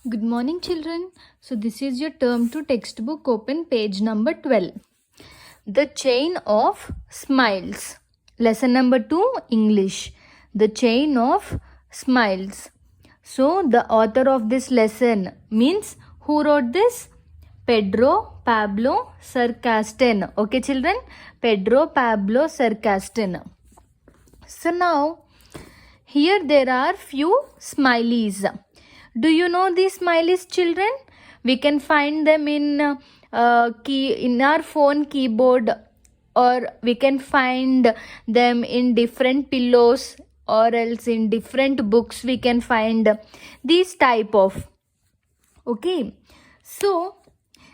Good morning, children. So, this is your term to textbook open page number 12. The chain of smiles. Lesson number 2, English. The chain of smiles. So, the author of this lesson means who wrote this? Pedro Pablo Sarcastin. Okay, children? Pedro Pablo Sarcastin. So, now here there are few smileys. Do you know these smileys, children? We can find them in our phone keyboard, or we can find them in different pillows, or else in different books we can find these type of. Okay, so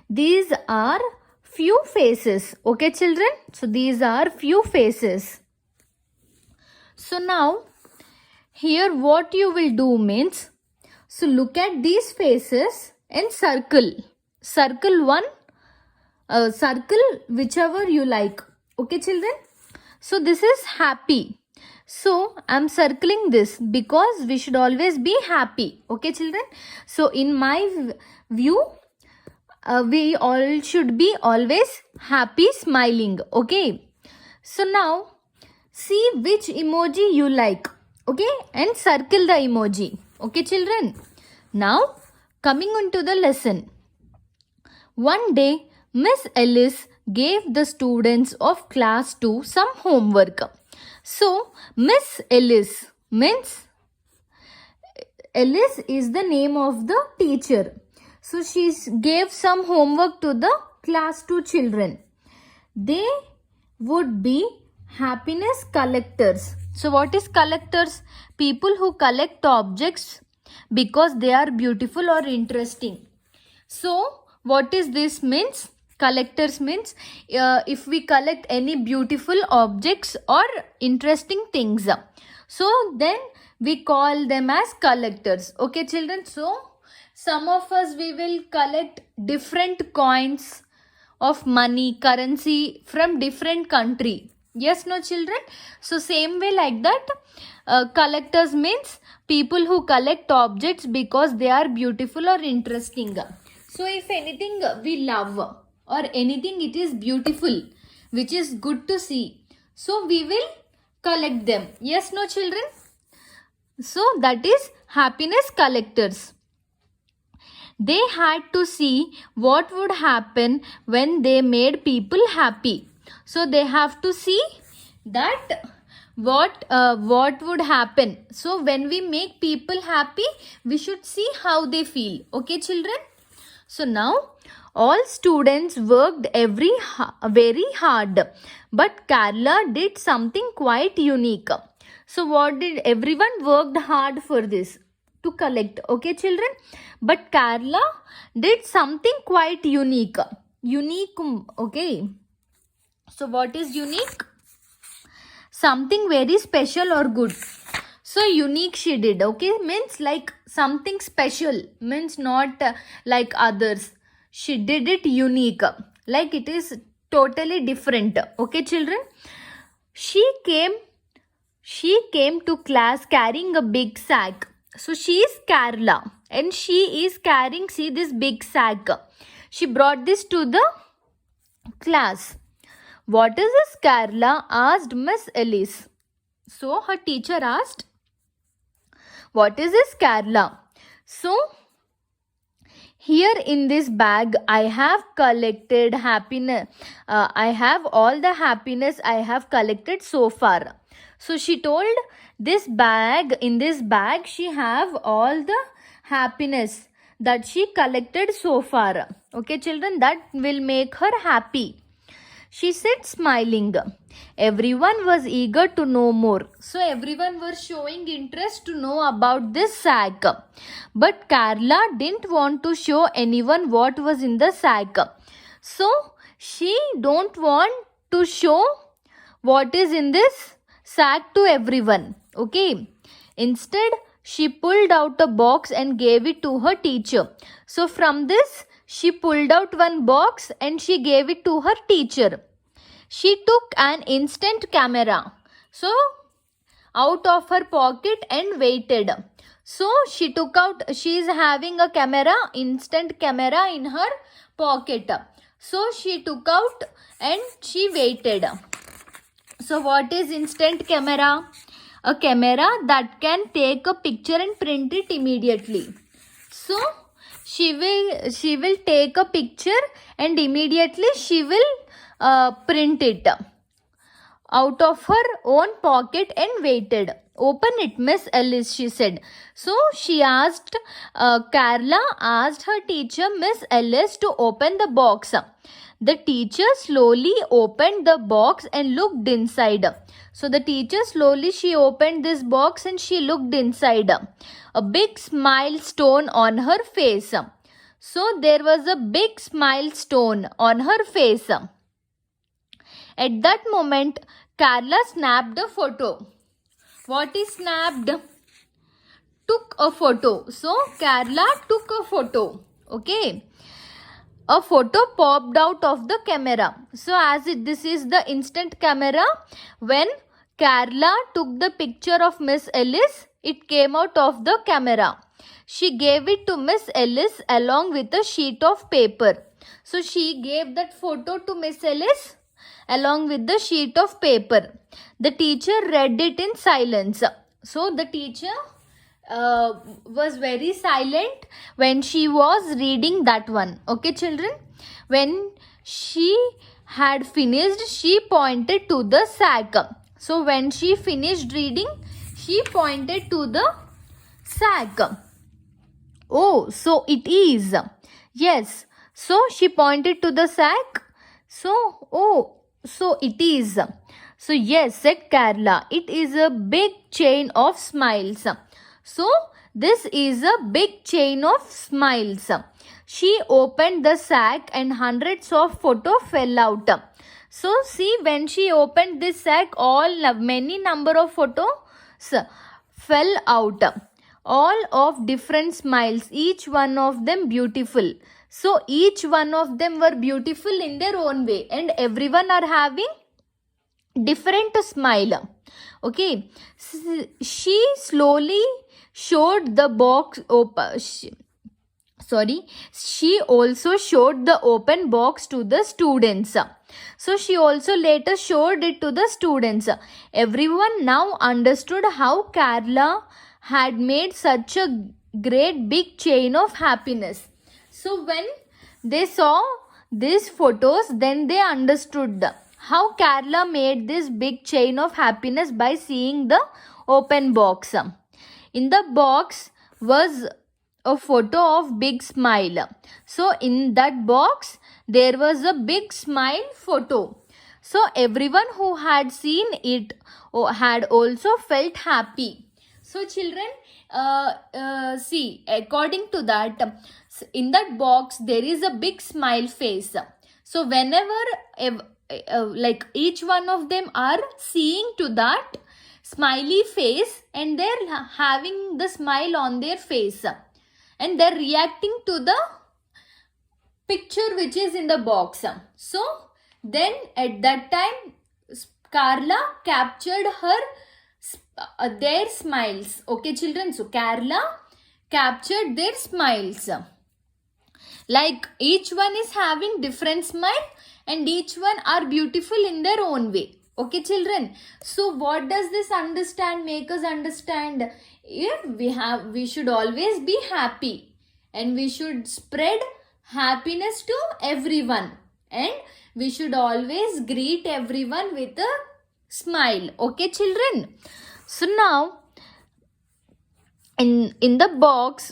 these are few faces. Okay, children? So these are few faces. So now here what you will do means, so look at these faces and circle. Circle one, circle whichever you like. Okay, children? So this is happy. So I'm circling this because we should always be happy. Okay, children? So in my view, we all should be always happy, smiling. Okay. So now see which emoji you like. Okay, and circle the emoji. Okay, children? Now, coming on to the lesson. One day, Miss Ellis gave the students of class 2 some homework. So, Miss Ellis means Ellis is the name of the teacher. So, she gave some homework to the class 2 children. They would be happiness collectors. So what is collectors? People who collect objects because they are beautiful or interesting. So what is this means? Collectors means if we collect any beautiful objects or interesting things, so then we call them as collectors. Okay, children? So some of us, we will collect different coins of money, currency from different country. Yes, no, children? So same way like that, collectors means people who collect objects because they are beautiful or interesting. So if anything we love or anything it is beautiful, which is good to see, so we will collect them. Yes, no, children? So that is happiness collectors. They had to see what would happen when they made people happy. So they have to see that what would happen. So when we make people happy, we should see how they feel. Okay, children? So now all students worked very hard, but Carla did something quite unique. So what did everyone worked hard for this? To collect. Okay, children? But Carla did something quite unique. Unique, okay. So what is unique? Something very special or good. So unique she did. Okay, means like something special, means not like others. She did it unique, like it is totally different. Okay, children? She came to class carrying a big sack. So she is Carla and she is carrying, see, this big sack. She brought this to the class. What is this, Carla? Asked Miss Ellis. So her teacher asked, what is this, Carla? So here in this bag I have collected happiness. I have all the happiness I have collected so far. So she told, in this bag she have all the happiness that she collected so far. Okay, children, that will make her happy. She said, smiling. Everyone was eager to know more. So everyone was showing interest to know about this sack. But Carla didn't want to show anyone what was in the sack. So she don't want to show what is in this sack to everyone. Okay. Instead, she pulled out a box and gave it to her teacher. So from this, she pulled out one box and she gave it to her teacher. She took an instant camera, so out of her pocket, and waited. So she took out, she is having a camera, instant camera in her pocket. So she took out and she waited. So what is instant camera? A camera that can take a picture and print it immediately. So she will take a picture and immediately she will print it out of her own pocket and waited. Open it, Miss Ellis, she said. So she asked, Carla asked her teacher, Miss Ellis, to open the box. The teacher slowly opened the box and looked inside. So the teacher slowly, she opened this box and she looked inside. A big smile stone on her face. So there was a big smile stone on her face. At that moment, Carla snapped a photo. What is snapped? Took a photo. So Carla took a photo. Okay. A photo popped out of the camera. So as this is the instant camera, when Carla took the picture of Miss Ellis, it came out of the camera. She gave it to Miss Ellis along with a sheet of paper. So she gave that photo to Miss Ellis along with the sheet of paper. The teacher read it in silence. So the teacher was very silent when she was reading that one. Okay, children? When she had finished, she pointed to the sack. So when she finished reading, she pointed to the sack. Oh, so it is. Yes. So she pointed to the sack. So it is. So yes, said Carla, it is a big chain of smiles. So this is a big chain of smiles. She opened the sack and hundreds of photos fell out. So see, when she opened this sack, many number of photos fell out. All of different smiles, each one of them beautiful. So each one of them were beautiful in their own way, and everyone are having different smile. Okay, she slowly showed the box open. She also showed the open box to the students. So she also later showed it to the students. Everyone now understood how Carla had made such a great big chain of happiness. So when they saw these photos, then they understood how Carla made this big chain of happiness by seeing the open box. In the box was a photo of big smile. So in that box there was a big smile photo. So everyone who had seen it had also felt happy. So children, see, according to that, in that box there is a big smile face. So whenever like each one of them are seeing to that smiley face, and they're having the smile on their face, and they're reacting to the picture which is in the box. So then at that time Carla captured their smiles. Okay children, so Carla captured their smiles. Like each one is having different smile and each one are beautiful in their own way. Okay children, so what does this make us understand? We should always be happy, and we should spread happiness to everyone, and we should always greet everyone with a smile. Okay children, so now in the box,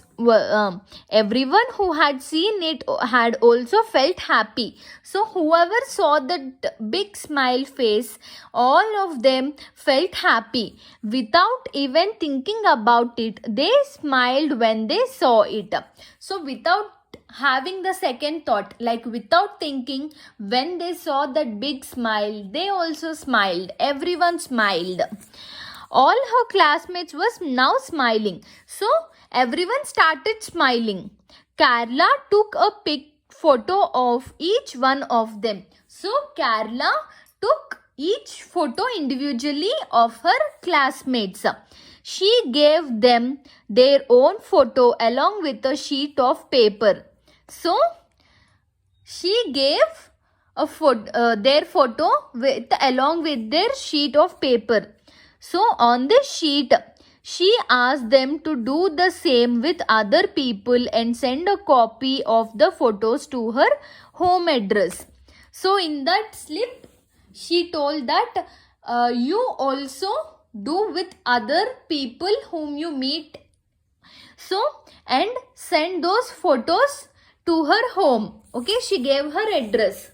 everyone who had seen it had also felt happy. So whoever saw that big smile face, all of them felt happy. Without even thinking about it, they smiled when they saw it. So without having the second thought, like without thinking, when they saw that big smile, they also smiled. Everyone smiled. All her classmates was now smiling. So everyone started smiling. Carla took a photo of each one of them. So Carla took each photo individually of her classmates. She gave them their own photo along with a sheet of paper. So she gave their photo along with their sheet of paper. So on this sheet, she asked them to do the same with other people and send a copy of the photos to her home address. So in that slip, she told that you also do with other people whom you meet. So, and send those photos to her home. Okay, she gave her address.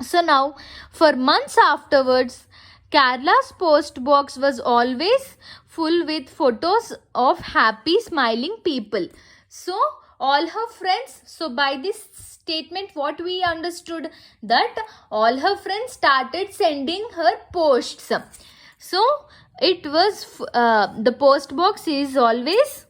So now, for months afterwards, Carla's post box was always full with photos of happy smiling people. So all her friends, so by this statement what we understood, that all her friends started sending her posts. So it was the post box is always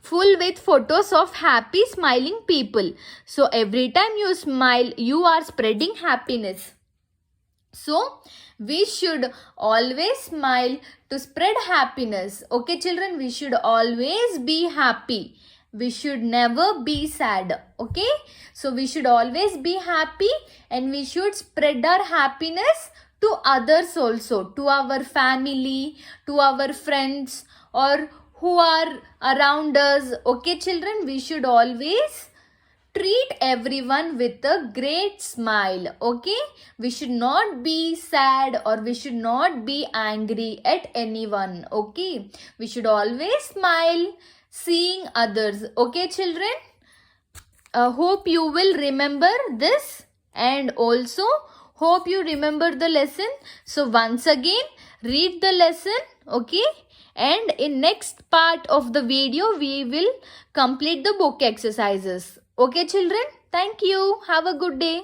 full with photos of happy smiling people. So every time you smile, you are spreading happiness. So we should always smile to spread happiness. Okay children, we should always be happy. We should never be sad. Okay, so we should always be happy and we should spread our happiness to others also, to our family, to our friends, or who are around us. Okay children, we should always treat everyone with a great smile. Okay, we should not be sad or we should not be angry at anyone. Okay, we should always smile seeing others. Okay children, hope you will remember this and also hope you remember the lesson. So once again read the lesson. Okay, and in next part of the video we will complete the book exercises. Okay children, thank you. Have a good day.